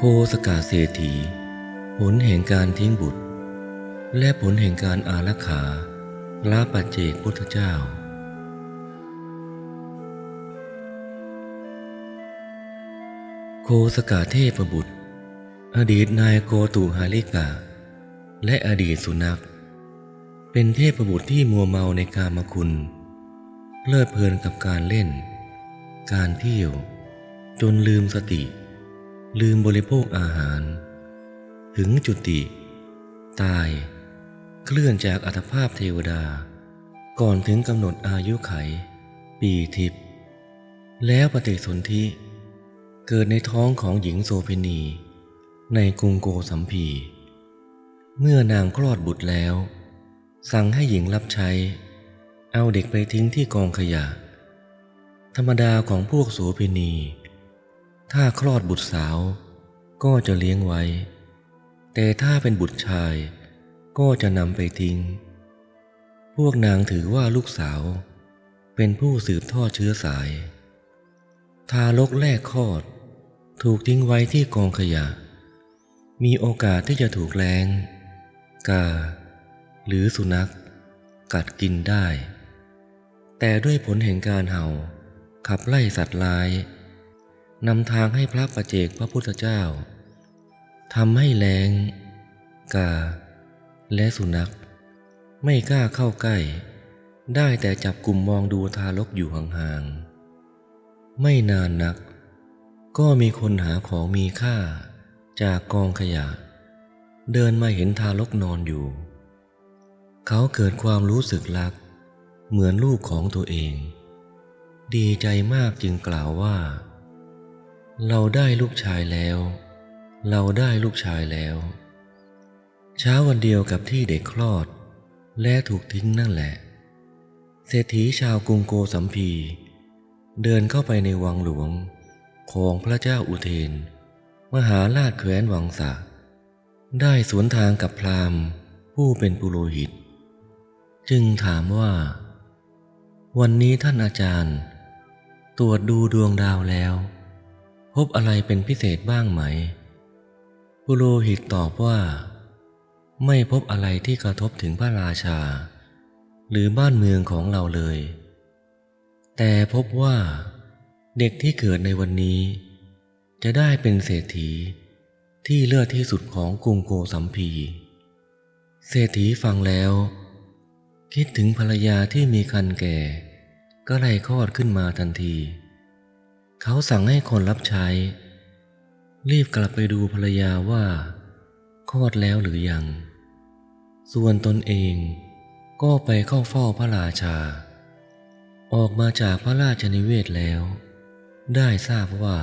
โคสกาเศรษฐีผลแห่งการทิ้งบุตรและผลแห่งการอารักขาละปัจเจกพุทธเจ้าโคสกาเทพบุตรอดีตนายโกตุหาริกาและอดีตสุนัขเป็นเทพบุตรที่มัวเมาในกามคุณเพลิดเพลินกับการเล่นการเที่ยวจนลืมสติลืมบริโภคอาหารถึงจุติตายเคลื่อนจากอัตภาพเทวดาก่อนถึงกำหนดอายุไขปีทิพย์แล้วปฏิสนธิเกิดในท้องของหญิงโสเภณีในกรุงโกสัมพีเมื่อนางคลอดบุตรแล้วสั่งให้หญิงรับใช้เอาเด็กไปทิ้งที่กองขยะธรรมดาของพวกโสเภณีถ้าคลอดบุตรสาวก็จะเลี้ยงไว้แต่ถ้าเป็นบุตรชายก็จะนำไปทิ้งพวกนางถือว่าลูกสาวเป็นผู้สืบทอดเชื้อสายทารกแรกคลอดถูกทิ้งไว้ที่กองขยะมีโอกาสที่จะถูกแล้งกาหรือสุนัขกัดกินได้แต่ด้วยผลแห่งการเห่าขับไล่สัตว์ร้ายนำทางให้พระปัจเจกพระพุทธเจ้าทำให้แล้งกาและสุนัขไม่กล้าเข้าใกล้ได้แต่จับกลุ่มมองดูทารกอยู่ห่างๆไม่นานนักก็มีคนหาของมีค่าจากกองขยะเดินมาเห็นทารกนอนอยู่เขาเกิดความรู้สึกรักเหมือนลูกของตัวเองดีใจมากจึงกล่าวว่าเราได้ลูกชายแล้วเราได้ลูกชายแล้วเช้าวันเดียวกับที่เด็กคลอดและถูกทิ้งนั่นแหละเศรษฐีชาวกรุงโกสัมพีเดินเข้าไปในวังหลวงของพระเจ้าอุเทนมหาราชแคว้นวังสะได้สวนทางกับพราหมณ์ผู้เป็นปุโรหิตจึงถามว่าวันนี้ท่านอาจารย์ตรวจดูดวงดาวแล้วพบอะไรเป็นพิเศษบ้างไหมปุโรหิตตอบว่าไม่พบอะไรที่กระทบถึงพระราชาหรือบ้านเมืองของเราเลยแต่พบว่าเด็กที่เกิดในวันนี้จะได้เป็นเศรษฐีที่เลิศที่สุดของกรุงโกสัมพีเศรษฐีฟังแล้วคิดถึงภรรยาที่มีครรภ์แก่ก็ไล่คลอดขึ้นมาทันทีเขาสั่งให้คนรับใช้รีบกลับไปดูภรรยาว่าคลอดแล้วหรือยังส่วนตนเองก็ไปเข้าเฝ้าพระราชาออกมาจากพระราชนิเวศแล้วได้ทราบว่า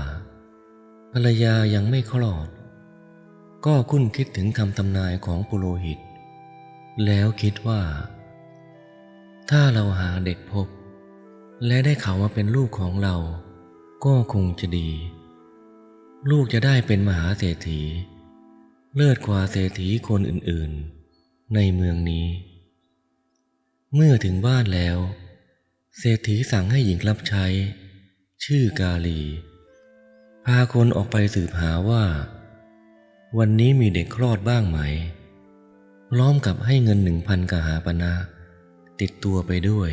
ภรรยายังไม่คลอดก็คุ้นคิดถึงคำทำนายของปุโรหิตแล้วคิดว่าถ้าเราหาเด็กพบและได้เขามาเป็นลูกของเราก็คงจะดีลูกจะได้เป็นมหาเศรษฐีเลิศกว่าเศรษฐีคนอื่นๆในเมืองนี้เมื่อถึงบ้านแล้วเศรษฐีสั่งให้หญิงรับใช้ชื่อกาลีพาคนออกไปสืบหาว่าวันนี้มีเด็กคลอดบ้างไหมพร้อมกับให้เงิน1,000 กหาปณะติดตัวไปด้วย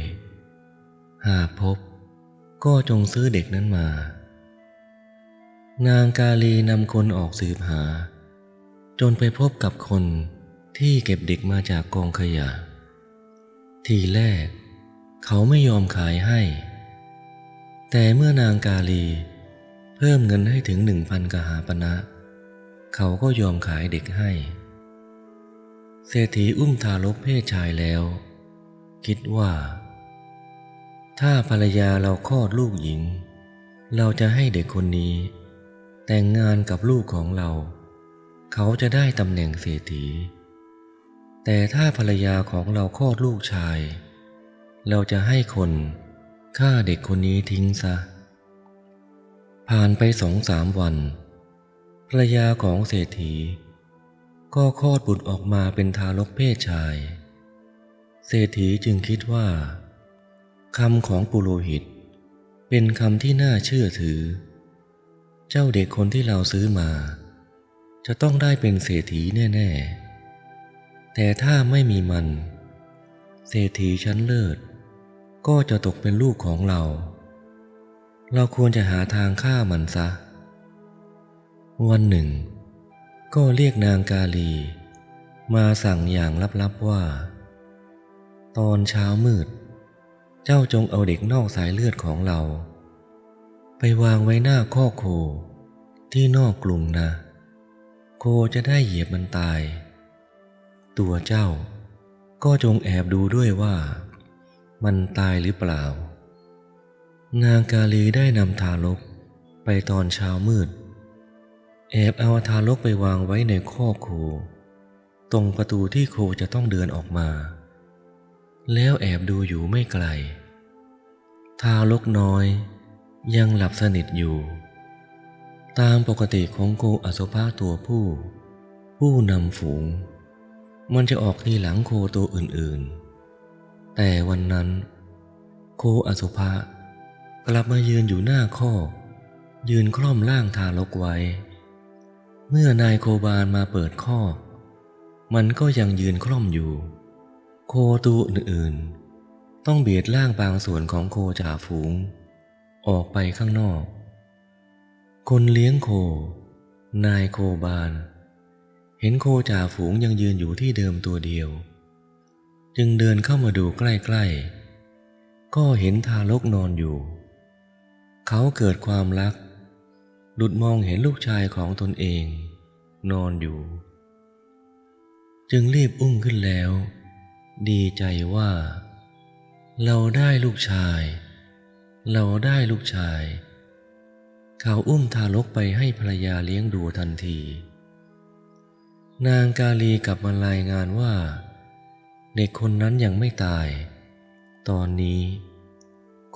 หากพบก็จงซื้อเด็กนั้นมานางกาลีนำคนออกสืบหาจนไปพบกับคนที่เก็บเด็กมาจากกองขยะทีแรกเขาไม่ยอมขายให้แต่เมื่อนางกาลีเพิ่มเงินให้ถึง1,000 กหาปณะเขาก็ยอมขายเด็กให้เศรษฐีอุ้มทารกเพศชายแล้วคิดว่าถ้าภรรยาเราคลอดลูกหญิงเราจะให้เด็กคนนี้แต่งงานกับลูกของเราเขาจะได้ตำแหน่งเศรษฐีแต่ถ้าภรรยาของเราคลอดลูกชายเราจะให้คนฆ่าเด็กคนนี้ทิ้งซะผ่านไป2-3 วันภรรยาของเศรษฐีก็คลอดบุตรออกมาเป็นทารกเพศชายเศรษฐีจึงคิดว่าคำของปุโรหิตเป็นคำที่น่าเชื่อถือเจ้าเด็กคนที่เราซื้อมา จะต้องได้เป็นเศรษฐีแน่ๆแต่ถ้าไม่มีมันเศรษฐีชั้นเลิศก็จะตกเป็นลูกของเราควรจะหาทางฆ่ามันซะวันหนึ่งก็เรียกนางกาลีมาสั่งอย่างลับๆว่าตอนเช้ามืดเจ้าจงเอาเด็กนอกสายเลือดของเราไปวางไว้หน้าคอกโคที่นอกกรุงนะโคจะได้เหยียบมันตายตัวเจ้าก็จงแอบดูด้วยว่ามันตายหรือเปล่านางกาลีได้นำทารกไปตอนเช้ามืดแอบเอาทารกไปวางไว้ในคอกโคตรงประตูที่โคจะต้องเดินออกมาแล้วแอบดูอยู่ไม่ไกลทารกน้อยยังหลับสนิทอยู่ตามปกติของโคอสุภะตัวผู้นำฝูงมันจะออกทีหลังโคตัวอื่นๆแต่วันนั้นโคอสุภะกลับมายืนอยู่หน้าคอกยืนคล่อมร่างทารกไว้เมื่อนายโคบาลมาเปิดคอกมันก็ยังยืนคล่อมอยู่โคตัวอื่นๆต้องเบียดร่างบางส่วนของโคจ่าฝูงออกไปข้างนอกคนเลี้ยงโคนายโคบาลเห็นโคจ่าฝูงยังยืนอยู่ที่เดิมตัวเดียวจึงเดินเข้ามาดูใกล้ๆก็เห็นทารกนอนอยู่เขาเกิดความรักหลุดมองเห็นลูกชายของตนเองนอนอยู่จึงรีบอุ้มขึ้นแล้วดีใจว่าเราได้ลูกชายเขาอุ้มทารกไปให้ภรรยาเลี้ยงดูทันทีนางกาลีกลับมารายงานว่าเด็กคนนั้นยังไม่ตายตอนนี้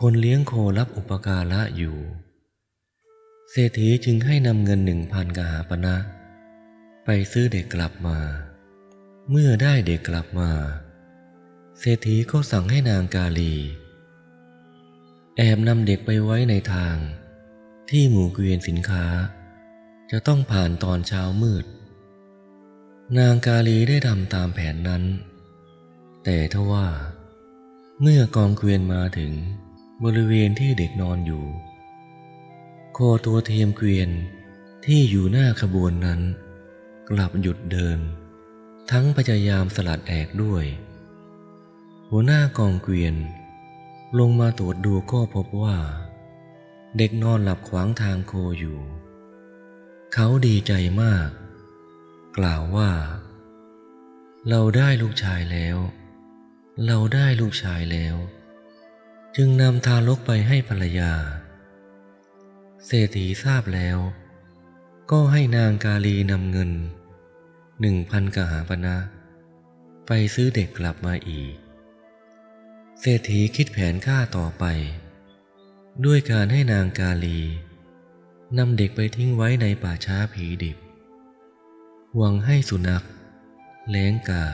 คนเลี้ยงโครับอุปการะอยู่เศรษฐีจึงให้นำเงิน1,000 กหาปณะไปซื้อเด็กกลับมาเมื่อได้เด็กกลับมาเศรษฐีก็สั่งให้นางกาลีแอบนำเด็กไปไว้ในทางที่หมู่เกวียนสินค้าจะต้องผ่านตอนเช้ามืดนางกาลีได้ทำตามแผนนั้นแต่ทว่าเมื่อกองเกวียนมาถึงบริเวณที่เด็กนอนอยู่โคตัวเทียมเกวียนที่อยู่หน้าขบวนนั้นกลับหยุดเดินทั้งพยายามสลัดแอกด้วยหัวหน้ากองเกวียนลงมาตรวจดูก็พบว่าเด็กนอนหลับขวางทางโคอยู่เขาดีใจมากกล่าวว่าเราได้ลูกชายแล้วจึงนำทารกไปให้ภรรยาเศรษฐีทราบแล้วก็ให้นางกาลีนำเงิน1,000 กหาปณะไปซื้อเด็กกลับมาอีกเศรษฐีคิดแผนฆ่าต่อไปด้วยการให้นางกาลีนำเด็กไปทิ้งไว้ในป่าช้าผีดิบหวังให้สุนัขแล้งกา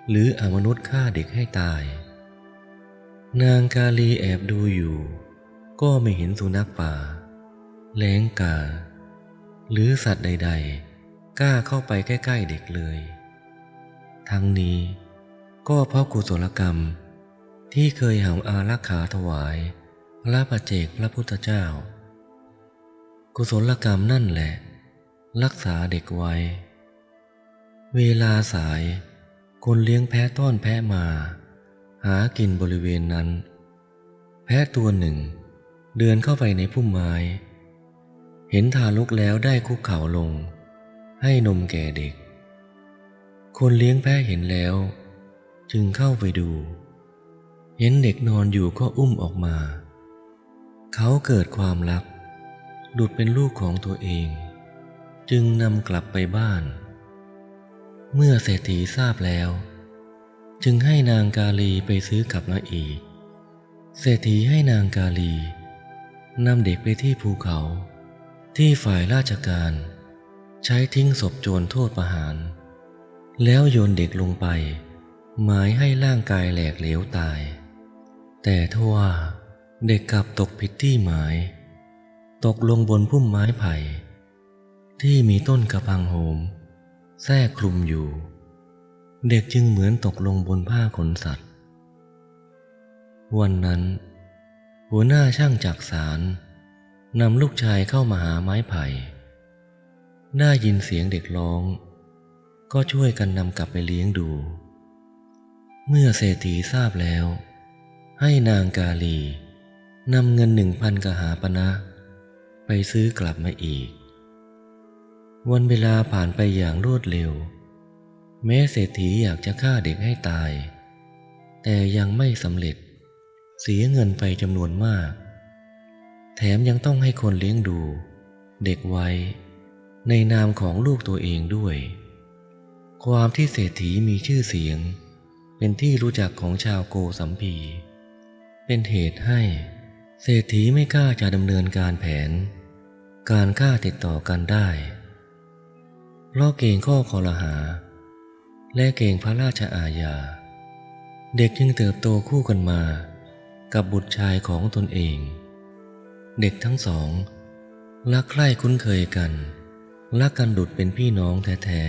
หรืออมนุษย์ฆ่าเด็กให้ตายนางกาลีแอบดูอยู่ก็ไม่เห็นสุนัขป่าแล้งกาหรือสัตว์ใดๆกล้าเข้าไปใกล้ๆเด็กเลยทั้งนี้ก็เพราะกุศลกรรมที่เคยหาอารักขาถวายพระปัจเจกพระพุทธเจ้ากุศลกรรมนั่นแหละรักษาเด็กไว้เวลาสายคนเลี้ยงแพะต้อนแพะมาหากินบริเวณนั้นแพะตัวหนึ่งเดินเข้าไปในพุ่มไม้เห็นทารกแล้วได้คุกเข่าลงให้นมแก่เด็กคนเลี้ยงแพะเห็นแล้วจึงเข้าไปดูเห็นเด็กนอนอยู่ก็อุ้มออกมาเขาเกิดความรักดุจเป็นลูกของตัวเองจึงนำกลับไปบ้านเมื่อเศรษฐีทราบแล้วจึงให้นางกาลีไปซื้อกลับมาอีกเศรษฐีให้นางกาลีนำเด็กไปที่ภูเขาที่ฝ่ายราชการใช้ทิ้งศพโจรโทษประหารแล้วโยนเด็กลงไปหมายให้ร่างกายแหลกเหลวตายแต่ทว่าเด็กกลับตกผิดที่หมายตกลงบนพุ่มไม้ไผ่ ที่มีต้นกระพังโหมแทรกคลุมอยู่ เด็กจึงเหมือนตกลงบนผ้าขนสัตว์วันนั้นหัวหน้าช่างจักสานนำลูกชายเข้ามาหาไม้ไผ่ได้ยินเสียงเด็กร้องก็ช่วยกันนำกลับไปเลี้ยงดูเมื่อเศรษฐีทราบแล้วให้นางกาลีนำเงิน1,000 กหาปณะไปซื้อกลับมาอีกวันเวลาผ่านไปอย่างรวดเร็วแม้เศรษฐีอยากจะฆ่าเด็กให้ตายแต่ยังไม่สำเร็จเสียเงินไปจำนวนมากแถมยังต้องให้คนเลี้ยงดูเด็กไว้ในนามของลูกตัวเองด้วยความที่เศรษฐีมีชื่อเสียงเป็นที่รู้จักของชาวโกสัมพีเป็นเหตุให้เศรษฐีไม่กล้าจะดำเนินการแผนการฆ่าติดต่อกันได้เพราะเกรงข้อคอรหาและเกรงพระราชอาญาเด็กจึงเติบโตคู่กันมากับบุตรชายของตนเองเด็กทั้งสองรักใคร่คุ้นเคยกันรักกันดุจเป็นพี่น้องแท้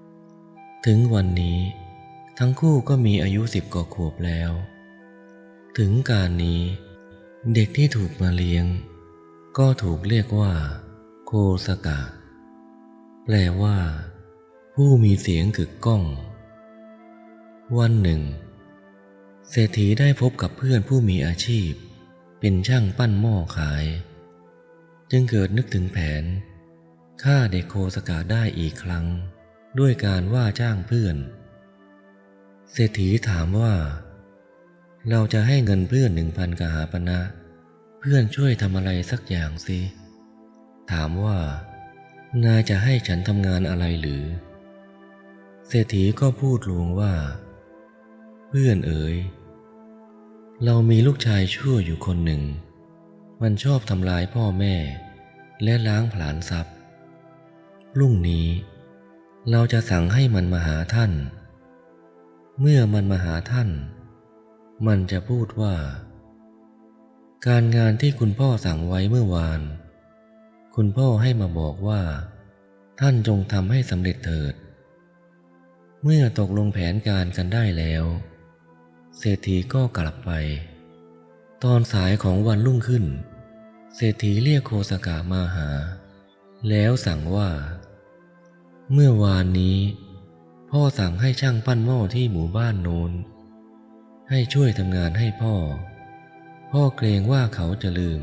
ๆถึงวันนี้ทั้งคู่ก็มีอายุ10 กว่าขวบแล้วถึงการนี้เด็กที่ถูกมาเลี้ยงก็ถูกเรียกว่าโคสกะแปลว่าผู้มีเสียงกึกก้องวันหนึ่งเศรษฐีได้พบกับเพื่อนผู้มีอาชีพเป็นช่างปั้นหม้อขายจึงเกิดนึกถึงแผนฆ่าเด็กโคสกะได้อีกครั้งด้วยการว่าจ้างเพื่อนเศรษฐีถามว่าเราจะให้เงินเพื่อน1,000 กหาปณะเพื่อนช่วยทำอะไรสักอย่างสิถามว่านายจะให้ฉันทำงานอะไรหรือเศรษฐีก็พูดลวงว่าเพื่อนเอ๋ยเรามีลูกชายชั่วอยู่คนหนึ่งมันชอบทำลายพ่อแม่และล้างผลาญทรัพย์พรุ่งนี้เราจะสั่งให้มันมาหาท่านเมื่อมันมาหาท่านมันจะพูดว่าการงานที่คุณพ่อสั่งไว้เมื่อวานคุณพ่อให้มาบอกว่าท่านจงทำให้สำเร็จเถิดเมื่อตกลงแผนการกันได้แล้วเศรษฐีก็กลับไปตอนสายของวันรุ่งขึ้นเศรษฐีเรียกโคสกะมาหาแล้วสั่งว่าเมื่อวานนี้พ่อสั่งให้ช่างปั้นหม้อที่หมู่บ้านโน้นให้ช่วยทำงานให้พ่อเกรงว่าเขาจะลืม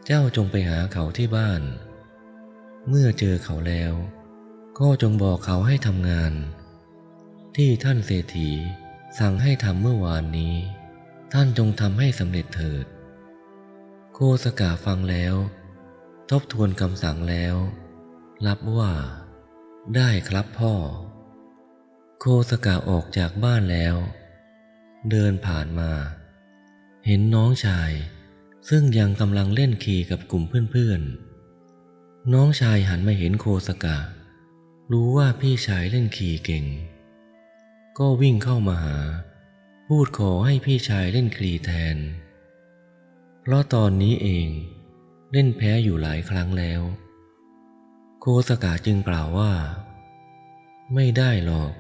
เจ้าจงไปหาเขาที่บ้านเมื่อเจอเขาแล้วก็จงบอกเขาให้ทำงานที่ท่านเศรษฐีสั่งให้ทำเมื่อวานนี้ท่านจงทำให้สำเร็จเถิดโคสกะฟังแล้วทบทวนคำสั่งแล้วรับว่าได้ครับพ่อโคสกะออกจากบ้านแล้วเดินผ่านมาเห็นน้องชายซึ่งยังกำลังเล่นคีกับกลุ่มเพื่อนๆน้องชายหันมาเห็นโคสกะรู้ว่าพี่ชายเล่นคีเก่งก็วิ่งเข้ามาหาพูดขอให้พี่ชายเล่นคลีแทนเพราะตอนนี้เองเล่นแพ้อยู่หลายครั้งแล้วโคสกะจึงกล่าวว่าไม่ได้หรอก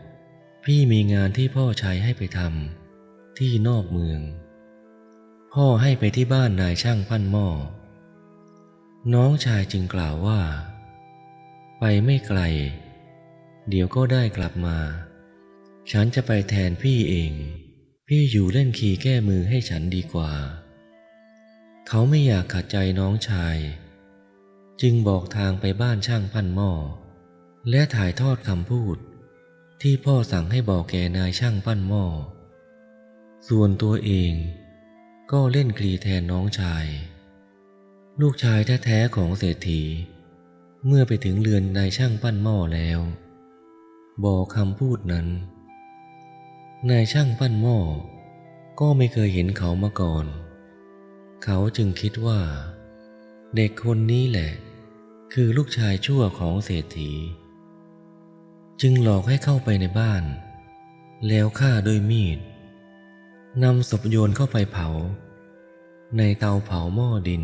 พี่มีงานที่พ่อชายให้ไปทำที่นอกเมืองพ่อให้ไปที่บ้านนายช่างปั้นหม้อน้องชายจึงกล่าวว่าไปไม่ไกลเดี๋ยวก็ได้กลับมาฉันจะไปแทนพี่เองพี่อยู่เล่นคีแก้มือให้ฉันดีกว่าเขาไม่อยากขัดใจน้องชายจึงบอกทางไปบ้านช่างปั้นหม้อและถ่ายทอดคำพูดที่พ่อสั่งให้บอกแก่นายช่างปั้นหม้อส่วนตัวเองก็เล่นคลีแทนน้องชายลูกชายแท้ๆของเศรษฐีเมื่อไปถึงเรือนนายช่างปั้นหม้อแล้วบอกคำพูดนั้นนายช่างปั้นหม้อก็ไม่เคยเห็นเขามาก่อนเขาจึงคิดว่าเด็กคนนี้แหละคือลูกชายชั่วของเศรษฐีจึงหลอกให้เข้าไปในบ้านแล้วฆ่าด้วยมีดนำศพโยนเข้าไปเผาในเตาเผาหม้อดิน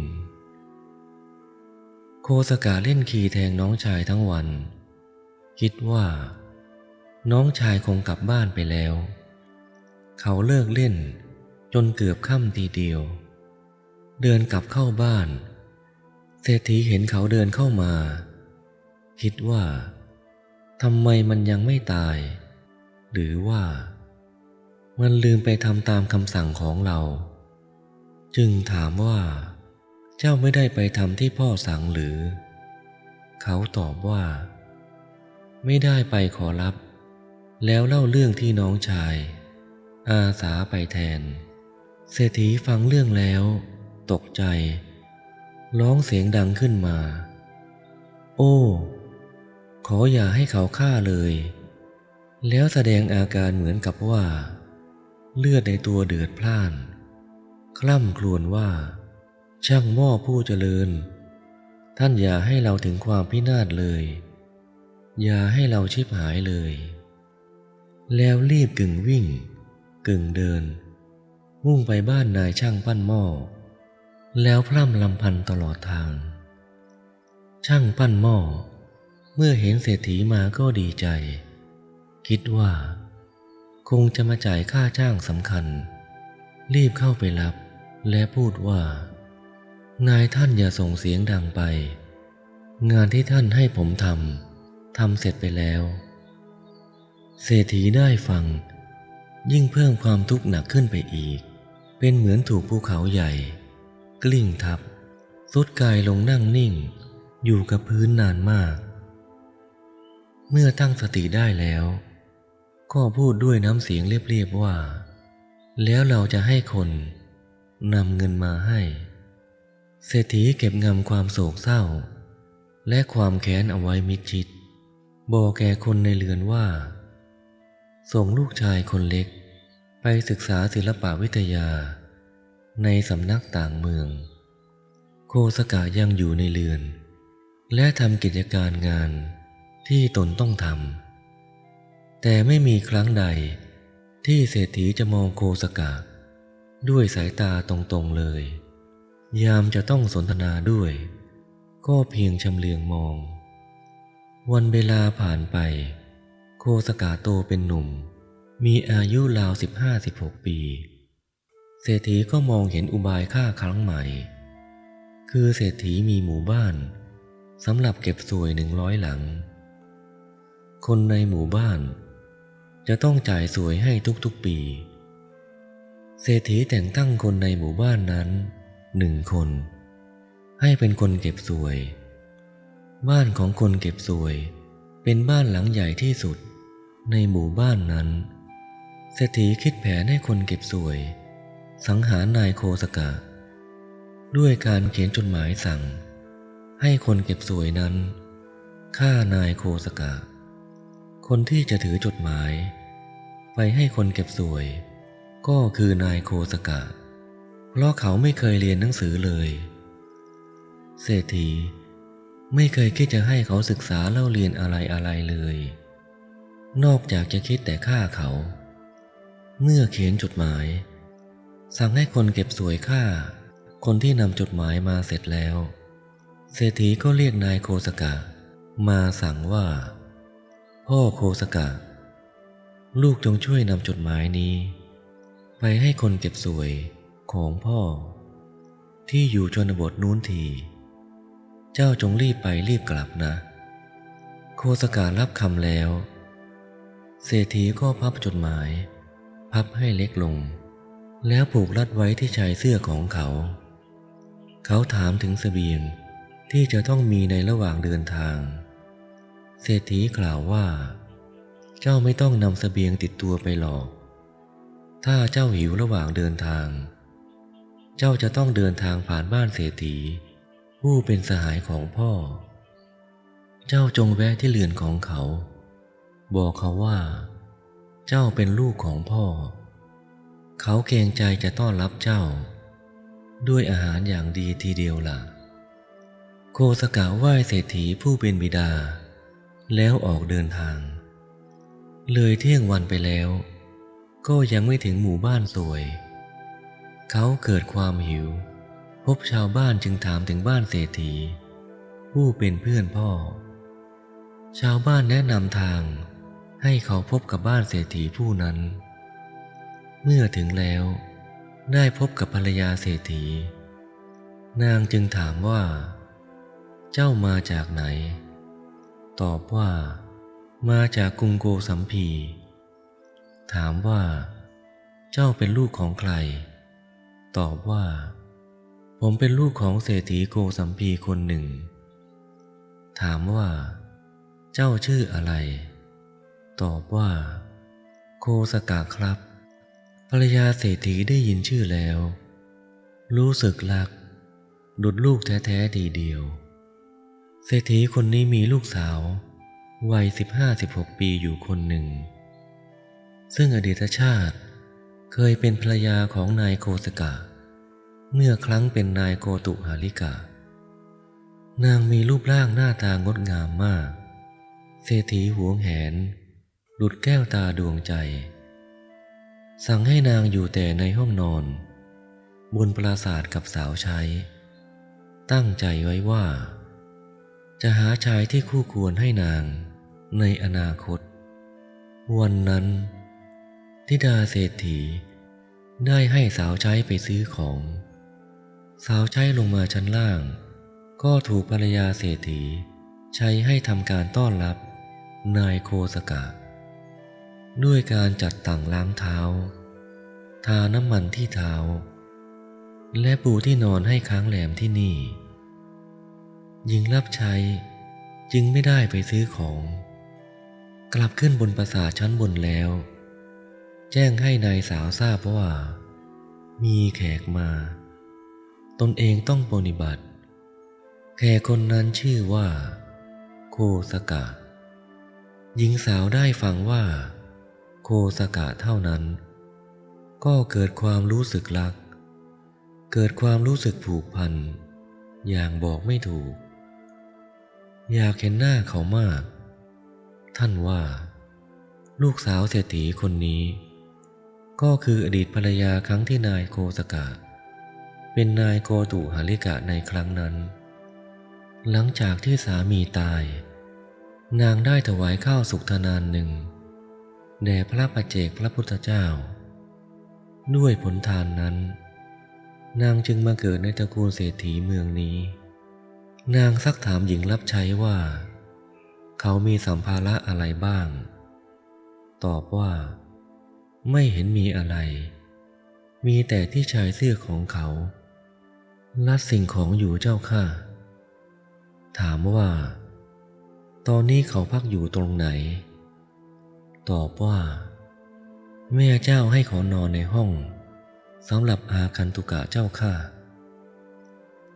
โค โคสกะเล่นขี่แทงน้องชายทั้งวันคิดว่าน้องชายคงกลับบ้านไปแล้วเขาเลิกเล่นจนเกือบค่ำทีเดียวเดินกลับเข้าบ้านเศรษฐีเห็นเขาเดินเข้ามาคิดว่าทำไมมันยังไม่ตายหรือว่ามันลืมไปทำตามคำสั่งของเราจึงถามว่าเจ้าไม่ได้ไปทำที่พ่อสั่งหรือเขาตอบว่าไม่ได้ไปขอรับแล้วเล่าเรื่องที่น้องชายอาสาไปแทนเศรษฐีฟังเรื่องแล้วตกใจร้องเสียงดังขึ้นมาโอ้ขออย่าให้เขาฆ่าเลยแล้วแสดงอาการเหมือนกับว่าเลือดในตัวเดือดพล่านคร่ำครวญว่าช่างหม้อผู้เจริญท่านอย่าให้เราถึงความพินาศเลยอย่าให้เราชิบหายเลยแล้วรีบกึ่งวิ่งกึ่งเดินมุ่งไปบ้านนายช่างปั้นหม้อแล้วพร่ำรำพันตลอดทางช่างปั้นหม้อเมื่อเห็นเศรษฐีมาก็ดีใจคิดว่าคงจะมาจ่ายค่าจ้างสำคัญรีบเข้าไปรับและพูดว่านายท่านอย่าส่งเสียงดังไปงานที่ท่านให้ผมทำเสร็จไปแล้วเศรษฐีได้ฟังยิ่งเพิ่มความทุกข์หนักขึ้นไปอีกเป็นเหมือนถูกภูเขาใหญ่กลิ้งทับทรุดกายลงนั่งนิ่งอยู่กับพื้นนานมากเมื่อตั้งสติได้แล้วก็พูดด้วยน้ำเสียงเรียบๆว่าแล้วเราจะให้คนนำเงินมาให้เศรษฐีเก็บงำความโศกเศร้าและความแค้นเอาไว้มิดชิดบอกแก่คนในเรือนว่าส่งลูกชายคนเล็กไปศึกษาศิลปวิทยาในสำนักต่างเมืองโคสกะยังอยู่ในเรือนและทำกิจการงานที่ตนต้องทำแต่ไม่มีครั้งใดที่เศรษฐีจะมองโคสกะด้วยสายตาตรงๆเลยยามจะต้องสนทนาด้วยก็เพียงชำเลืองมองวันเวลาผ่านไปโคสกะโตเป็นหนุ่มมีอายุราว15-16 ปีเศรษฐีก็มองเห็นอุบายค่าครั้งใหม่คือเศรษฐีมีหมู่บ้านสำหรับเก็บสวย100 หลังคนในหมู่บ้านจะต้องจ่ายสวยให้ทุกๆปีเศรษฐีแต่งตั้งคนในหมู่บ้านนั้น1 คนให้เป็นคนเก็บสวยบ้านของคนเก็บสวยเป็นบ้านหลังใหญ่ที่สุดในหมู่บ้านนั้นเศรษฐีคิดแผนให้คนเก็บสวยสังหารนายโคสกะด้วยการเขียนจดหมายสั่งให้คนเก็บสวยนั้นฆ่านายโคสกะคนที่จะถือจดหมายไปให้คนเก็บสวยก็คือนายโคสกะเพราะเขาไม่เคยเรียนหนังสือเลยเศรษฐีไม่เคยคิดจะให้เขาศึกษาเล่าเรียนอะไรเลยนอกจากจะคิดแต่ฆ่าเขาเมื่อเขียนจดหมายสั่งให้คนเก็บสวยฆ่าคนที่นำจดหมายมาเสร็จแล้วเศรษฐีก็เรียกนายโคสกะมาสั่งว่าพ่อโคสกะลูกจงช่วยนำจดหมายนี้ไปให้คนเก็บสวยของพ่อที่อยู่ชนบทนู้นทีเจ้าจงรีบไปรีบกลับนะโคสกะรับคำแล้วเศรษฐีก็พับจดหมายพับให้เล็กลงแล้วผูกรัดไว้ที่ชายเสื้อของเขาเขาถามถึงเสบียงที่จะต้องมีในระหว่างเดินทางเศรษฐีกล่าวว่าเจ้าไม่ต้องนำเสบียงติดตัวไปหรอกถ้าเจ้าหิวระหว่างเดินทางเจ้าจะต้องเดินทางผ่านบ้านเศรษฐีผู้เป็นสหายของพ่อเจ้าจงแวะที่เรือนของเขาบอกเขาว่าเจ้าเป็นลูกของพ่อเขาเกรงใจจะต้อนรับเจ้าด้วยอาหารอย่างดีทีเดียวล่ะโคสกะไหว้เศรษฐีผู้เป็นบิดาแล้วออกเดินทางเลยเที่ยงวันไปแล้วก็ยังไม่ถึงหมู่บ้านสวยเขาเกิดความหิวพบชาวบ้านจึงถามถึงบ้านเศรษฐี ผู้เป็นเพื่อนพ่อชาวบ้านแนะนำทางให้เขาพบกับบ้านเศรษฐีผู้นั้นเมื่อถึงแล้วได้พบกับภรรยาเศรษฐีนางจึงถามว่าเจ้ามาจากไหนตอบว่ามาจากกรุงโกสัมพีถามว่าเจ้าเป็นลูกของใครตอบว่าผมเป็นลูกของเศรษฐีโกสัมพีคนหนึ่งถามว่าเจ้าชื่ออะไรตอบว่าโคสกะครับภรรยาเศรษฐีได้ยินชื่อแล้วรู้สึกรักดุจลูกแท้ๆทีเดียวเศรษฐีคนนี้มีลูกสาววัย15-16 ปีอยู่คนหนึ่งซึ่งอดีตชาติเคยเป็นภรรยาของนายโคสกะเมื่อครั้งเป็นนายโกตุหาริกานางมีรูปร่างหน้าตางดงามมากเศรษฐีหวงแหนดุจแก้วตาดวงใจสั่งให้นางอยู่แต่ในห้องนอนบนปราสาทกับสาวใช้ตั้งใจไว้ว่าจะหาชายที่คู่ควรให้นางในอนาคตวันนั้นธิดาเศรษฐีได้ให้สาวใช้ไปซื้อของสาวใช้ลงมาชั้นล่างก็ถูกภรรยาเศรษฐีใช้ให้ทำการต้อนรับนายโคสกะด้วยการจัดต่างล้างเท้าทาน้ำมันที่เท้าและปูที่นอนให้ค้างแรมที่นี่หญิงรับใช้จึงไม่ได้ไปซื้อของกลับขึ้นบนปราสาทชั้นบนแล้วแจ้งให้นายสาวทราบว่ามีแขกมาตนเองต้องปฏิบัติแขกคนนั้นชื่อว่าโคสกะหญิงสาวได้ฟังว่าโคสกะเท่านั้นก็เกิดความรู้สึกรักเกิดความรู้สึกผูกพันอย่างบอกไม่ถูกอยากเห็นหน้าเขามากท่านว่าลูกสาวเศรษฐีคนนี้ก็คืออดีตภรรยาครั้งที่นายโคสกะเป็นนายโกตุหาริกะในครั้งนั้นหลังจากที่สามีตายนางได้ถวายข้าวสุกทนานหนึ่งแด่พระปัจเจกพระพุทธเจ้าด้วยผลทานนั้นนางจึงมาเกิดในตระกูลเศรษฐีเมืองนี้นางซักถามหญิงรับใช้ว่าเขามีสัมภาระอะไรบ้างตอบว่าไม่เห็นมีอะไรมีแต่ที่ชายเสื้อของเขาลัดสิ่งของอยู่เจ้าค่ะถามว่าตอนนี้เขาพักอยู่ตรงไหนตอบว่าแม่เจ้าให้เขานอนในห้องสำหรับอาคันตุกะเจ้าค่ะ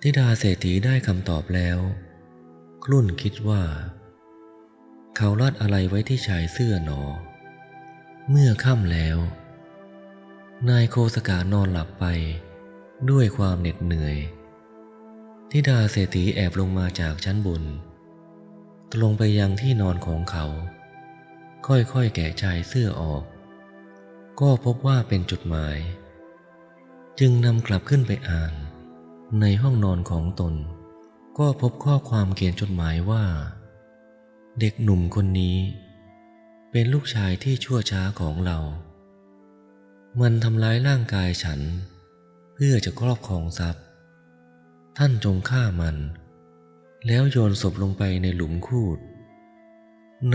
ธิดาเศรษฐีได้คำตอบแล้วครุ่นคิดว่าเขาลัดอะไรไว้ที่ชายเสื้อหนอเมื่อค่ำแล้วนายโคสกะนอนหลับไปด้วยความเหน็ดเหนื่อยธิดาเศรษฐีแอบลงมาจากชั้นบนตรงไปยังที่นอนของเขาค่อยๆแกะชายเสื้อออกก็พบว่าเป็นจดหมายจึงนำกลับขึ้นไปอ่านในห้องนอนของตนก็พบข้อความเขียนจดหมายว่าเด็กหนุ่มคนนี้เป็นลูกชายที่ชั่วช้าของเรามันทำร้ายร่างกายฉันเพื่อจะครอบครองทรัพย์ท่านจงฆ่ามันแล้วโยนศพลงไปในหลุมคูด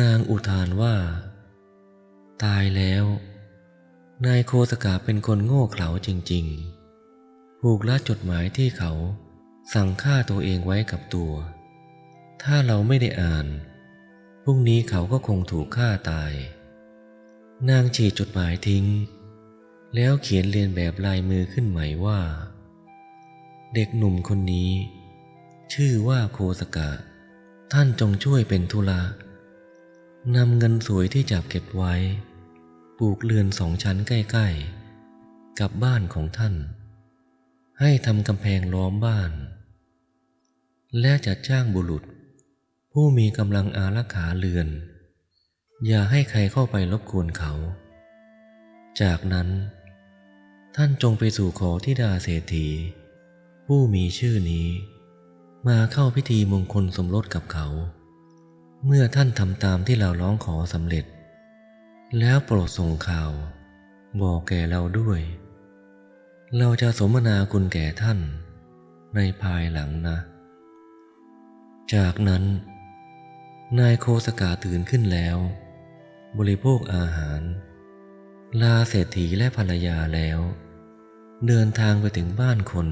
นางอุทานว่าตายแล้วนายโคสกะเป็นคนโง่เขลาจริงๆผูกลัดจดหมายที่เขาสั่งฆ่าตัวเองไว้กับตัวถ้าเราไม่ได้อ่านพรุ่งนี้เขาก็คงถูกฆ่าตายนางฉีกจดหมายทิ้งแล้วเขียนเลียนแบบลายมือขึ้นใหม่ว่าเด็กหนุ่มคนนี้ชื่อว่าโคสกะท่านจงช่วยเป็นธุระนำเงินสวยที่จับเก็บไว้ปลูกเรือน2 ชั้นใกล้ๆกับบ้านของท่านให้ทำกำแพงล้อมบ้านและจัดจ้างบุรุษผู้มีกำลังอารักขาเรือนอย่าให้ใครเข้าไปรบกวนเขาจากนั้นท่านจงไปสู่ขอธิดาเศรษฐีผู้มีชื่อนี้ มาเข้าพิธีมงคลสมรสกับเขา เมื่อท่านทำตามที่เราร้องขอสำเร็จแล้วโปรดส่งข่าวบอกแก่เราด้วยเราจะสมนาคุณแก่ท่านในภายหลังนะ จากนั้นนายโคสกะตื่นขึ้นแล้วบริโภคอาหารลาเศรษฐีและภรรยาแล้วเดินทางไปถึงบ้านคน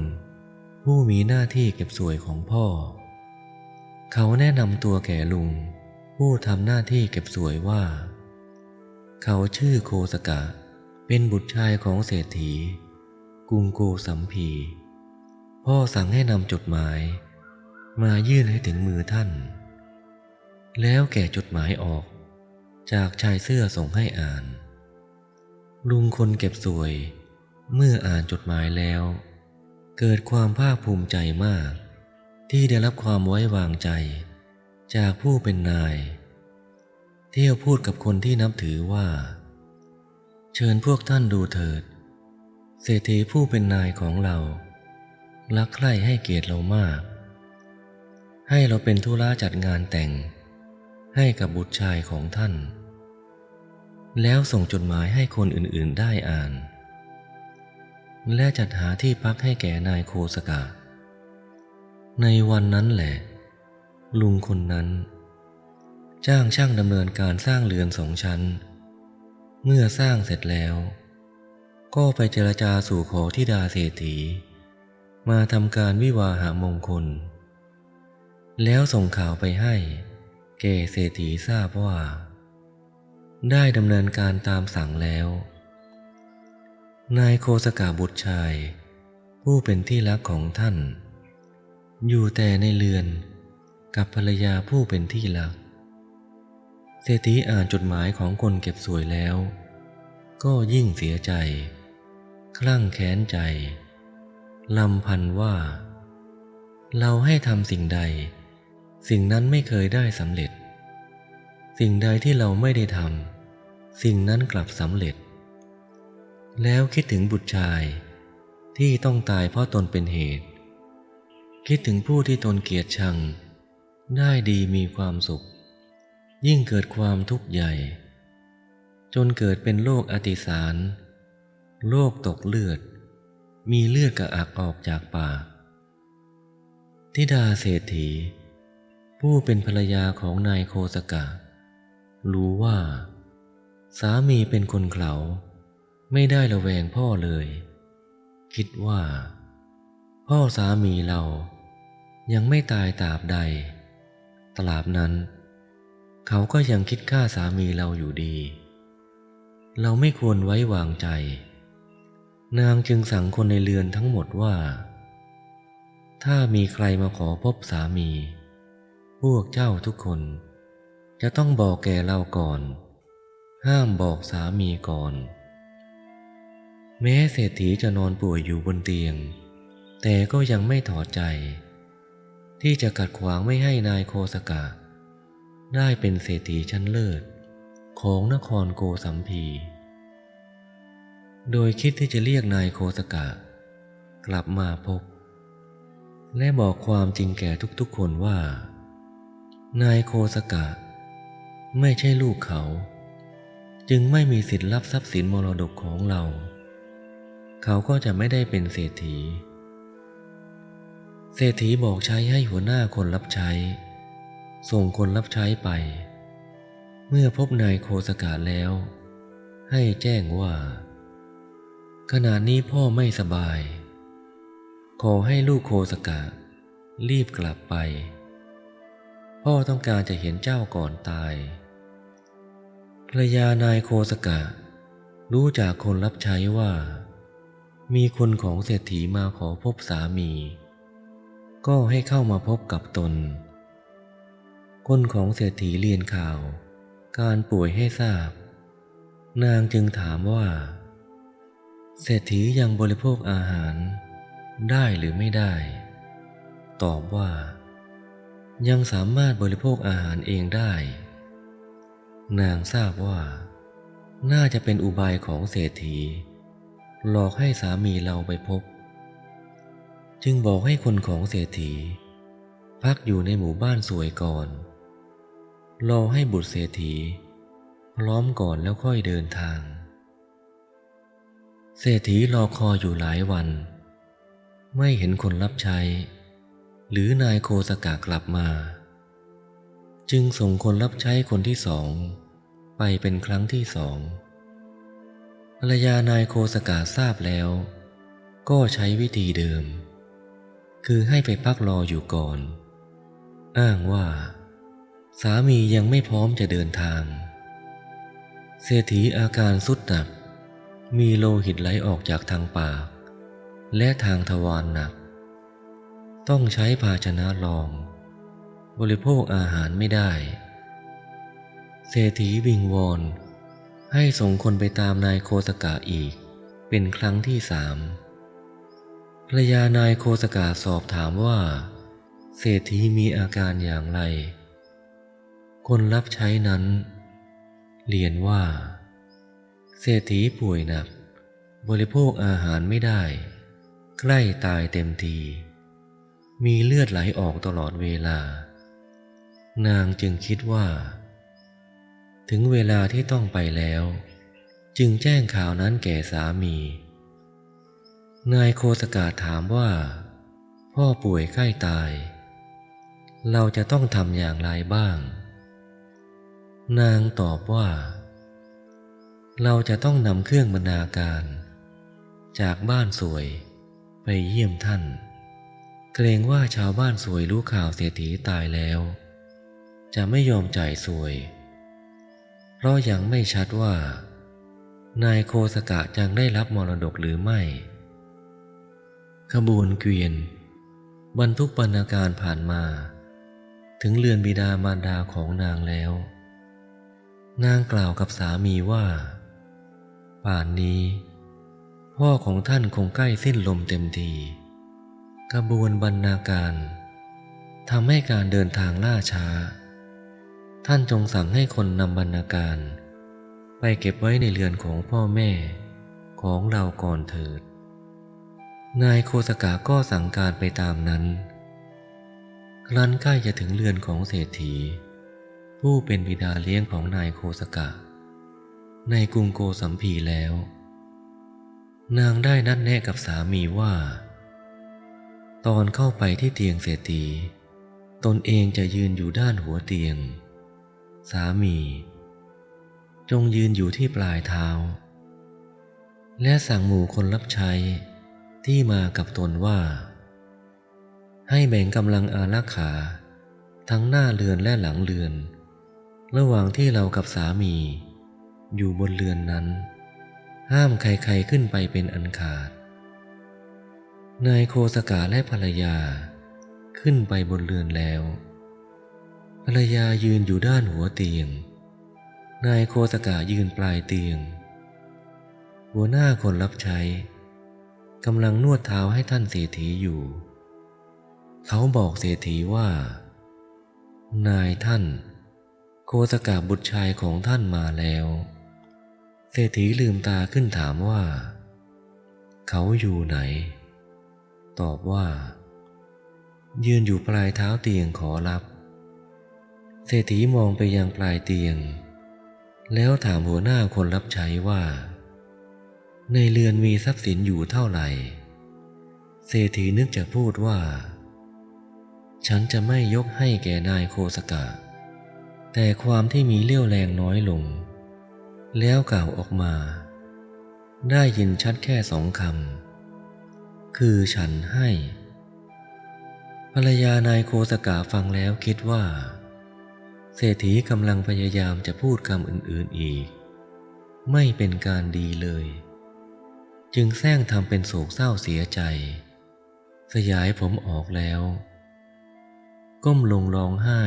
ผู้มีหน้าที่เก็บสวยของพ่อเขาแนะนำตัวแก่ลุงผู้ทำหน้าที่เก็บสวยว่าเขาชื่อโคสกะเป็นบุตรชายของเศรษฐีกรุงโกสัมพีพ่อสั่งให้นำจดหมายมายื่นให้ถึงมือท่านแล้วแกะจดหมายออกจากชายเสื้อส่งให้อ่านลุงคนเก็บสวยเมื่ออ่านจดหมายแล้วเกิดความภาคภูมิใจมากที่ได้รับความไว้วางใจจากผู้เป็นนายเที่ยวพูดกับคนที่นับถือว่าเชิญพวกท่านดูเถิดเศรษฐีผู้เป็นนายของเรารักใคร่ให้เกียรติเรามากให้เราเป็นธุระจัดงานแต่งให้กับบุตรชายของท่านแล้วส่งจดหมายให้คนอื่นๆได้อ่านและจัดหาที่พักให้แก่นายโคสกะในวันนั้นแหละลุงคนนั้นจ้างช่างดำเนินการสร้างเรือน2 ชั้นเมื่อสร้างเสร็จแล้วก็ไปเจรจาสู่ขอธิดาเศรษฐีมาทำการวิวาหมงคลแล้วส่งข่าวไปให้แก่เศรษฐีทราบว่าได้ดำเนินการตามสั่งแล้วนายโคสกะบุตรชายผู้เป็นที่รักของท่านอยู่แต่ในเรือนกับภรรยาผู้เป็นที่รักเศรษฐีอ่านจดหมายของคนเก็บสวยแล้วก็ยิ่งเสียใจคลั่งแค้นใจลำพันว่าเราให้ทำสิ่งใดสิ่งนั้นไม่เคยได้สำเร็จสิ่งใดที่เราไม่ได้ทำสิ่งนั้นกลับสำเร็จแล้วคิดถึงบุตรชายที่ต้องตายเพราะตนเป็นเหตุคิดถึงผู้ที่ตนเกลียดชังได้ดีมีความสุขยิ่งเกิดความทุกข์ใหญ่จนเกิดเป็นโรคอติสารโรคตกเลือดมีเลือดกระอักออกจากปากธิดาเศรษฐีผู้เป็นภรรยาของนายโคสกะรู้ว่าสามีเป็นคนเขลาไม่ได้ระแวงพ่อเลยคิดว่าพ่อสามีเรายังไม่ตายตราบใดตราบนั้นเขาก็ยังคิดฆ่าสามีเราอยู่ดีเราไม่ควรไว้วางใจนางจึงสั่งคนในเรือนทั้งหมดว่าถ้ามีใครมาขอพบสามีพวกเจ้าทุกคนจะต้องบอกแก่เราก่อนห้ามบอกสามีก่อนแม้เศรษฐีจะนอนป่วยอยู่บนเตียงแต่ก็ยังไม่ถอดใจที่จะขัดขวางไม่ให้นายโคสกะได้เป็นเศรษฐีชั้นเลิศของนครโกสัมพีโดยคิดที่จะเรียกนายโคสกะกลับมาพบและบอกความจริงแก่ทุกๆคนว่านายโคสกะไม่ใช่ลูกเขาจึงไม่มีสิทธิ์รับทรัพย์สินมรดกของเราเขาก็จะไม่ได้เป็นเศรษฐีเศรษฐีบอกใช้ให้หัวหน้าคนรับใช้ส่งคนรับใช้ไปเมื่อพบนายโคสกะแล้วให้แจ้งว่าขณะนี้พ่อไม่สบายขอให้ลูกโคสกะรีบกลับไปพ่อต้องการจะเห็นเจ้าก่อนตายภรรยานายโคสกะรู้จากคนรับใช้ว่ามีคนของเศรษฐีมาขอพบสามีก็ให้เข้ามาพบกับตนคนของเศรษฐีเรียนข่าวการป่วยให้ทราบนางจึงถามว่าเศรษฐียังบริโภคอาหารได้หรือไม่ได้ตอบว่ายังสามารถบริโภคอาหารเองได้นางทราบว่าน่าจะเป็นอุบายของเศรษฐีหลอกให้สามีเราไปพบจึงบอกให้คนของเศรษฐี พักอยู่ในหมู่บ้านสวยก่อนรอให้บุตรเศรษฐีพร้อมก่อนแล้วค่อยเดินทางเศรษฐีรอคอยอยู่หลายวันไม่เห็นคนรับใช้หรือนายโคสกะกลับมาจึงส่งคนรับใช้คนที่สองไปเป็นครั้งที่สองภรรยานายโคสกะทราบแล้วก็ใช้วิธีเดิมคือให้ไปพักรออยู่ก่อนอ้างว่าสามียังไม่พร้อมจะเดินทางเศรษฐีอาการทรุดหนักมีโลหิตไหลออกจากทางปากและทางทวารหนักต้องใช้ภาชนะรองบริโภคอาหารไม่ได้เศรษฐีวิงวอนให้ส่งคนไปตามนายโคสกะอีกเป็นครั้งที่สามภรรยานายโคสกะสอบถามว่าเศรษฐีมีอาการอย่างไรคนรับใช้นั้นเรียนว่าเศรษฐีป่วยหนักบริโภคอาหารไม่ได้ใกล้ตายเต็มทีมีเลือดไหลออกตลอดเวลานางจึงคิดว่าถึงเวลาที่ต้องไปแล้วจึงแจ้งข่าวนั้นแก่สามีนายโคสกะถามว่าพ่อป่วยใกล้ตายเราจะต้องทำอย่างไรบ้างนางตอบว่าเราจะต้องนำเครื่องบรรณาการจากบ้านสวยไปเยี่ยมท่านเกรงว่าชาวบ้านสวยรู้ข่าวเศรษฐีตายแล้วจะไม่ยอมจ่ายสวยเพราะยังไม่ชัดว่านายโคสกะจะได้รับมรดกหรือไม่ขบวนเกวียนบรรทุกบรรณาการผ่านมาถึงเรือนบิดามารดาของนางแล้วนางกล่าวกับสามีว่าป่านนี้พ่อของท่านคงใกล้สิ้นลมเต็มทีขบวนบรรณาการทำให้การเดินทางล่าช้าท่านจงสั่งให้คนนำบรรณาการไปเก็บไว้ในเรือนของพ่อแม่ของเราก่อนเถิดนายโคสกะก็สั่งการไปตามนั้นครั้นใกล้จะถึงเรือนของเศรษฐีผู้เป็นบิดาเลี้ยงของนายโคสกะในกรุงโกสัมพีแล้วนางได้นัดแนะกับสามีว่าตอนเข้าไปที่เตียงเศรษฐีตนเองจะยืนอยู่ด้านหัวเตียงสามีจงยืนอยู่ที่ปลายเท้าและสั่งหมู่คนรับใช้ที่มากับตนว่าให้แบ่งกำลังอารักขาทั้งหน้าเรือนและหลังเรือนระหว่างที่เรากับสามีอยู่บนเรือนนั้นห้ามใครๆขึ้นไปเป็นอันขาดนายโคสกะและภรรยาขึ้นไปบนเรือนแล้วภรรยายืนอยู่ด้านหัวเตียงนายโคสกะยืนปลายเตียงหัวหน้าคนรับใช้กำลังนวดเท้าให้ท่านเศรษฐีอยู่เขาบอกเศรษฐีว่านายท่านโคสกะบุตรชายของท่านมาแล้วเศรษฐีลืมตาขึ้นถามว่าเขาอยู่ไหนตอบว่ายืนอยู่ปลายเท้าเตียงขอรับเศรษฐีมองไปยังปลายเตียงแล้วถามหัวหน้าคนรับใช้ว่าในเรือนมีทรัพย์สินอยู่เท่าไหร่เศรษฐีนึกจะพูดว่าฉันจะไม่ยกให้แก่นายโคสกะแต่ความที่มีเลี้ยวแรงน้อยลงแล้วกล่าวออกมาได้ยินชัดแค่สองคำคือฉันให้ภรรยานายโคสกะฟังแล้วคิดว่าเศรษฐีกำลังพยายามจะพูดคำอื่นๆอีกไม่เป็นการดีเลยจึงแซงทำเป็นโศกเศร้าเสียใจสยายผมออกแล้วก้มลงร้องไห้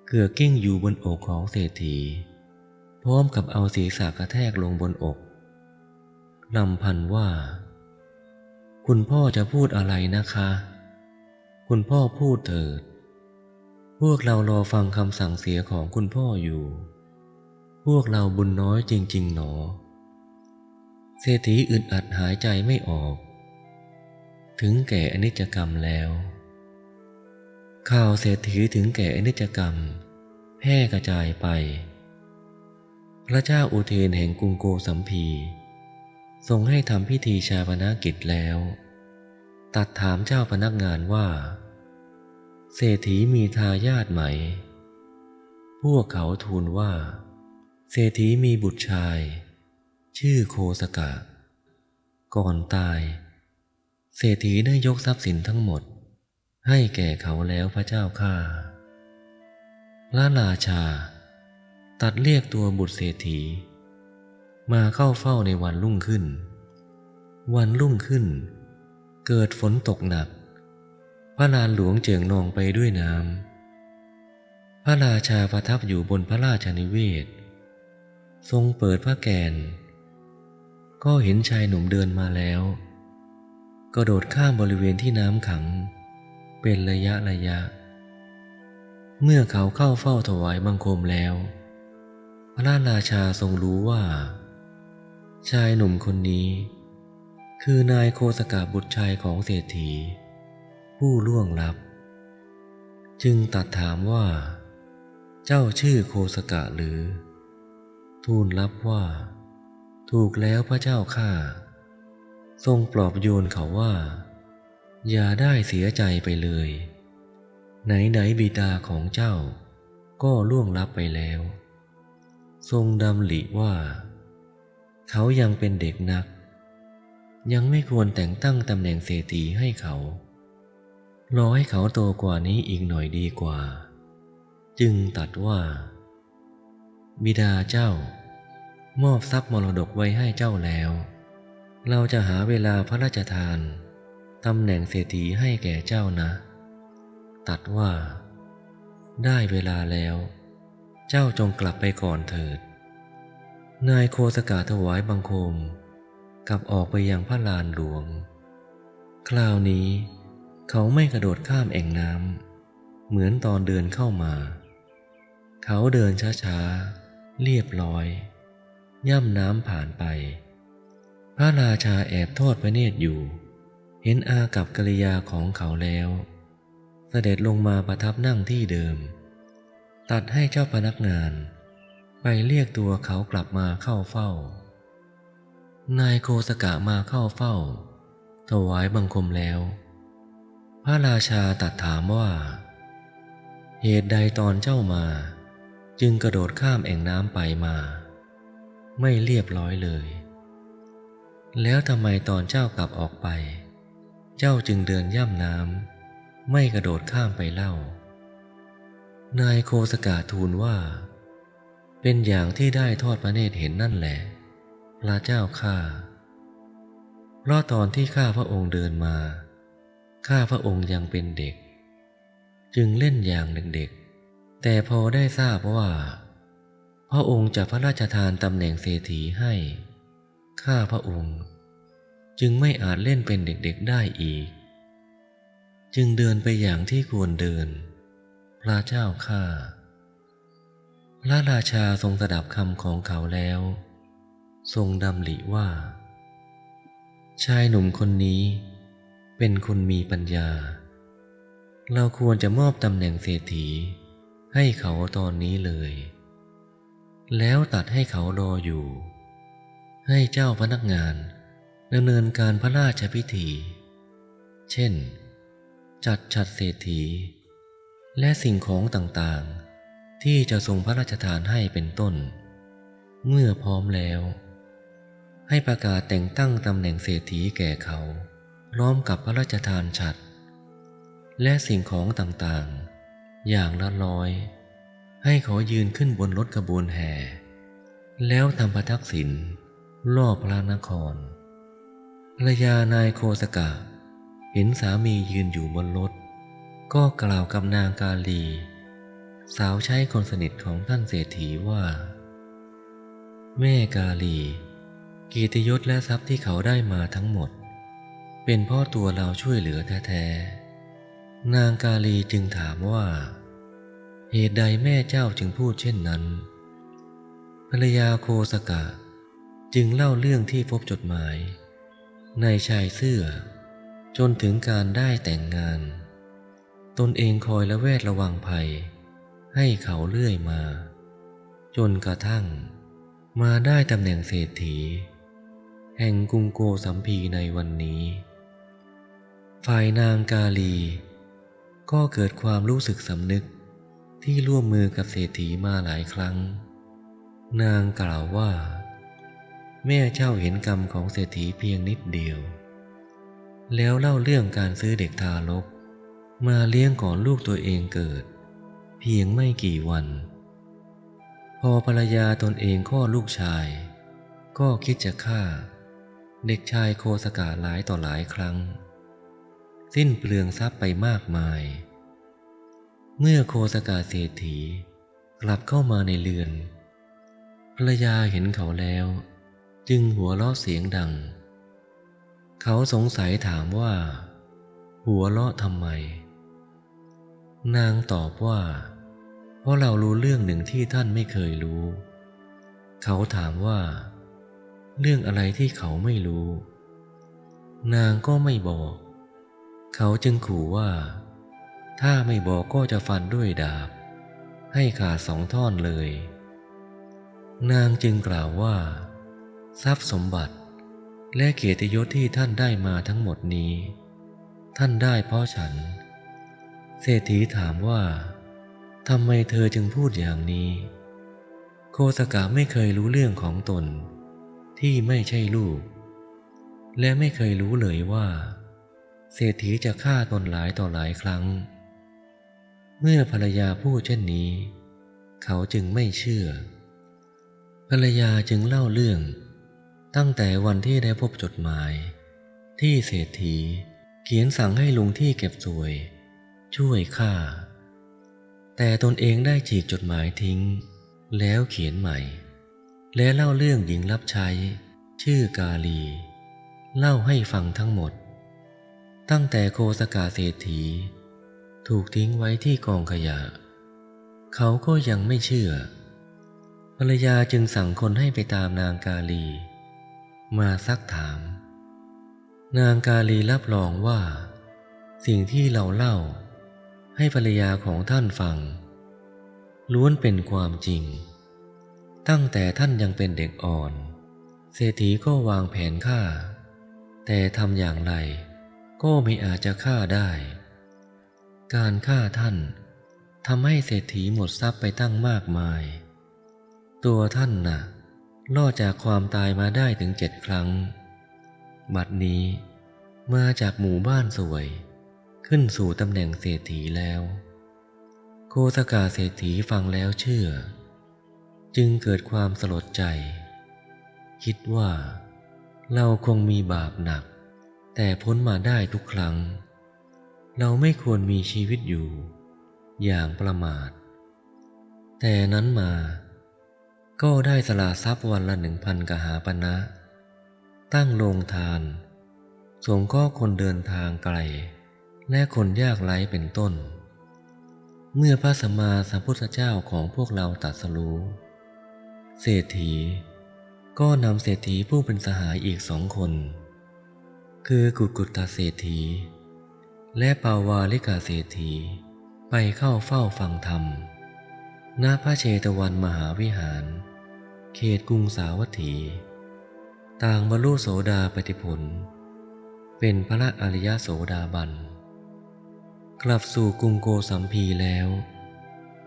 เกือกกิ้งอยู่บนอกของเศรษฐีพร้อมกับเอาศีรษะกระแทกลงบนอกรำพันว่าคุณพ่อจะพูดอะไรนะคะคุณพ่อพูดเถิดพวกเรารอฟังคำสั่งเสียของคุณพ่ออยู่พวกเราบุญน้อยจริงๆหนอเศรษฐีอึดอัดหายใจไม่ออกถึงแก่อนิจกรรมแล้ว ข่าวเศรษฐีถึงแก่อนิจกรรมแพร่กระจายไปพระเจ้าอุเทนแห่งกรุงโกสัมพีทรงให้ทำพิธีชาปนกิจแล้วตัดถามเจ้าพนักงานว่าเศรษฐีมีทายาทไหมพวกเขาทูลว่าเศรษฐีมีบุตรชายชื่อโคสกะก่อนตายเศรษฐีได้ยกทรัพย์สินทั้งหมดให้แก่เขาแล้วพระเจ้าข้าพระราชาตัดเรียกตัวบุตรเศรษฐีมาเข้าเฝ้าในวันรุ่งขึ้นวันรุ่งขึ้นเกิดฝนตกหนักพระลานหลวงเจิ่งนองไปด้วยน้ำพระราชาประทับอยู่บนพระราชนิเวศทรงเปิดพระแกนก็เห็นชายหนุ่มเดินมาแล้วกระโดดข้ามบริเวณที่น้ำขังเป็นระยะเมื่อเขาเข้าเฝ้าถวายบังคมแล้วพระราชาทรงรู้ว่าชายหนุ่มคนนี้คือนายโคสกะบุตรชายของเศรษฐีผู้ล่วงลับจึงตรัสถามว่าเจ้าชื่อโคสกะหรือทูลรับว่าถูกแล้วพระเจ้าข้าทรงปลอบโยนเขาว่าอย่าได้เสียใจไปเลยไหนบิดาของเจ้าก็ล่วงลับไปแล้วทรงดำริว่าเขายังเป็นเด็กนักยังไม่ควรแต่งตั้งตำแหน่งเศรษฐีให้เขารอให้เขาโตกว่านี้อีกหน่อยดีกว่าจึงตรัสว่าบิดาเจ้ามอบทรัพย์มรดกไว้ให้เจ้าแล้วเราจะหาเวลาพระราชทานตำแหน่งเศรษฐีให้แก่เจ้านะตรัสว่าได้เวลาแล้วเจ้าจงกลับไปก่อนเถิดนายโคสกะถวายบังคมกลับออกไปยังพระลานหลวงคราวนี้เขาไม่กระโดดข้ามแอ่งน้ำเหมือนตอนเดินเข้ามาเขาเดินช้าๆเรียบร้อยย่ำน้ำผ่านไปพระราชาแอบทอดพระเนตรอยู่เห็นอากัปกิริยาของเขาแล้วเสด็จลงมาประทับนั่งที่เดิมตัดให้เจ้าพนักงานไปเรียกตัวเขากลับมาเข้าเฝ้านายโคสกะมาเข้าเฝ้าถวายบังคมแล้วพระราชาตรัสถามว่าเหตุใดตอนเจ้ามาจึงกระโดดข้ามแอ่งน้ำไปมาไม่เรียบร้อยเลยแล้วทำไมตอนเจ้ากลับออกไปเจ้าจึงเดินย่ำน้ำไม่กระโดดข้ามไปเล่านายโคสกะทูลว่าเป็นอย่างที่ได้ทอดพระเนตรเห็นนั่นแหละพระเจ้าข้าเพราะตอนที่ข้าพระองค์เดินมาข้าพระองค์ยังเป็นเด็กจึงเล่นอย่างเด็กๆแต่พอได้ทราบว่าพระองค์จะพระราชทานตำแหน่งเศรษฐีให้ข้าพระองค์จึงไม่อาจเล่นเป็นเด็กๆได้อีกจึงเดินไปอย่างที่ควรเดินพระเจ้าข้าพระราชาทรงสดับคำของเขาแล้วทรงดำริว่าชายหนุ่มคนนี้เป็นคนมีปัญญาเราควรจะมอบตำแหน่งเศรษฐีให้เขาตอนนี้เลยแล้วตัดให้เขารออยู่ให้เจ้าพนักงานดำเนินการพระราชพิธีเช่นจัดฉัตรเศรษฐีและสิ่งของต่างๆที่จะทรงพระราชทานให้เป็นต้นเมื่อพร้อมแล้วให้ประกาศแต่งตั้งตำแหน่งเศรษฐีแก่เขาพร้อมกับพระราชทานฉัตรและสิ่งของต่างๆอย่างละร้อยให้เขายืนขึ้นบนรถขบวนแห่แล้วทำประทักษิณรอบพระนครภรรยานายโคสกะเห็นสามียืนอยู่บนรถก็กล่าวกับนางกาลีสาวใช้คนสนิทของท่านเศรษฐีว่าแม่กาลีเกียรติยศและทรัพย์ที่เขาได้มาทั้งหมดเป็นเพราะตัวเราช่วยเหลือแท้ๆนางกาลีจึงถามว่าเหตุใดแม่เจ้าจึงพูดเช่นนั้นภรรยาโคสกะจึงเล่าเรื่องที่พบจดหมายในชายเสื้อจนถึงการได้แต่งงานต ตนเองคอยระแวดระวังภัยให้เขาเรื่อยมาจนกระทั่งมาได้ตำแหน่งเศรษฐีแห่งกรุงโกสัมพีในวันนี้ฝ่ายนางกาลีก็เกิดความรู้สึกสำนึกที่ร่วมมือกับเศรษฐีมาหลายครั้งนางกล่าวว่าแม่เจ้าเห็นกรรมของเศรษฐีเพียงนิดเดียวแล้วเล่าเรื่องการซื้อเด็กทารกมาเลี้ยงก่อนลูกตัวเองเกิดเพียงไม่กี่วันพอภรรยาตนเองคลอดลูกชายก็คิดจะฆ่าเด็กชายโคสกะหลายต่อหลายครั้งสิ้นเปลืองทรัพย์ไปมากมายเมื่อโคสกะเศรษฐีกลับเข้ามาในเรือนภรรยาเห็นเขาแล้วจึงหัวเราะเสียงดังเขาสงสัยถามว่าหัวเราะทำไมนางตอบว่าเพราะเรารู้เรื่องหนึ่งที่ท่านไม่เคยรู้เขาถามว่าเรื่องอะไรที่เขาไม่รู้นางก็ไม่บอกเขาจึงขู่ว่าถ้าไม่บอกก็จะฟันด้วยดาบให้ขาด2 ท่อนเลยนางจึงกล่าวว่าทรัพย์สมบัติและเกียรติยศที่ท่านได้มาทั้งหมดนี้ท่านได้เพราะฉันเศรษฐีถามว่าทำไมเธอจึงพูดอย่างนี้โคสกะไม่เคยรู้เรื่องของตนที่ไม่ใช่ลูกและไม่เคยรู้เลยว่าเศรษฐีจะฆ่าตนหลายต่อหลายครั้งเมื่อภรรยาพูดเช่นนี้เขาจึงไม่เชื่อภรรยาจึงเล่าเรื่องตั้งแต่วันที่ได้พบจดหมายที่เศรษฐีเขียนสั่งให้ลุงที่เก็บสวยช่วยฆ่าแต่ตนเองได้ฉีกจดหมายทิ้งแล้วเขียนใหม่และเล่าเรื่องหญิงรับใช้ชื่อกาลีเล่าให้ฟังทั้งหมดตั้งแต่โคสกะเศรษฐีถูกทิ้งไว้ที่กองขยะเขาก็ยังไม่เชื่อภรรยาจึงสั่งคนให้ไปตามนางกาลีมาซักถามนางกาลีรับรองว่าสิ่งที่เราเล่าให้ภรรยาของท่านฟังล้วนเป็นความจริงตั้งแต่ท่านยังเป็นเด็กอ่อนเศรษฐีก็วางแผนฆ่าแต่ทำอย่างไรก็ไม่อาจจะฆ่าได้การฆ่าท่านทำให้เศรษฐีหมดทรัพย์ไปตั้งมากมายตัวท่านน่ะรอดจากความตายมาได้ถึง7 ครั้งบัดนี้มาจากหมู่บ้านสวยขึ้นสู่ตำแหน่งเศรษฐีแล้วโคสกะเศรษฐีฟังแล้วเชื่อจึงเกิดความสลดใจคิดว่าเราคงมีบาปหนักแต่พ้นมาได้ทุกครั้งเราไม่ควรมีชีวิตอยู่อย่างประมาทแต่นั้นมาก็ได้สละทรัพย์วันละ1,000 กหาปณะตั้งโรงทานสงเคราะห์คนเดินทางไกลและคนยากไร้เป็นต้นเมื่อพระสัมมาสัมพุทธเจ้าของพวกเราตรัสรู้เศรษฐีก็นำเศรษฐีผู้เป็นสหายอีก2 คนคือกุกุตเศรษฐีและปาวาลิกาเศรษฐีไปเข้าเฝ้าฟังธรรมณพระเชตวันมหาวิหารเขตกรุงสาวัตถีต่างบรรลุโสดาปัตติผลเป็นพระอริยโสดาบันกลับสู่กรุงโกสัมพีแล้ว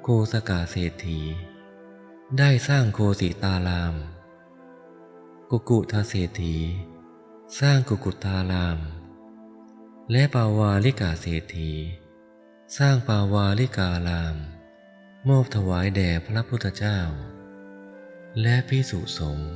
โคสกะเศรษฐีได้สร้างโคสิตารามกุกุทเศรษฐีสร้างกุกุตารามและปาวาลิกาเศรษฐีสร้างปาวาลิการามมอบถวายแด่พระพุทธเจ้าและภิกษุสงฆ์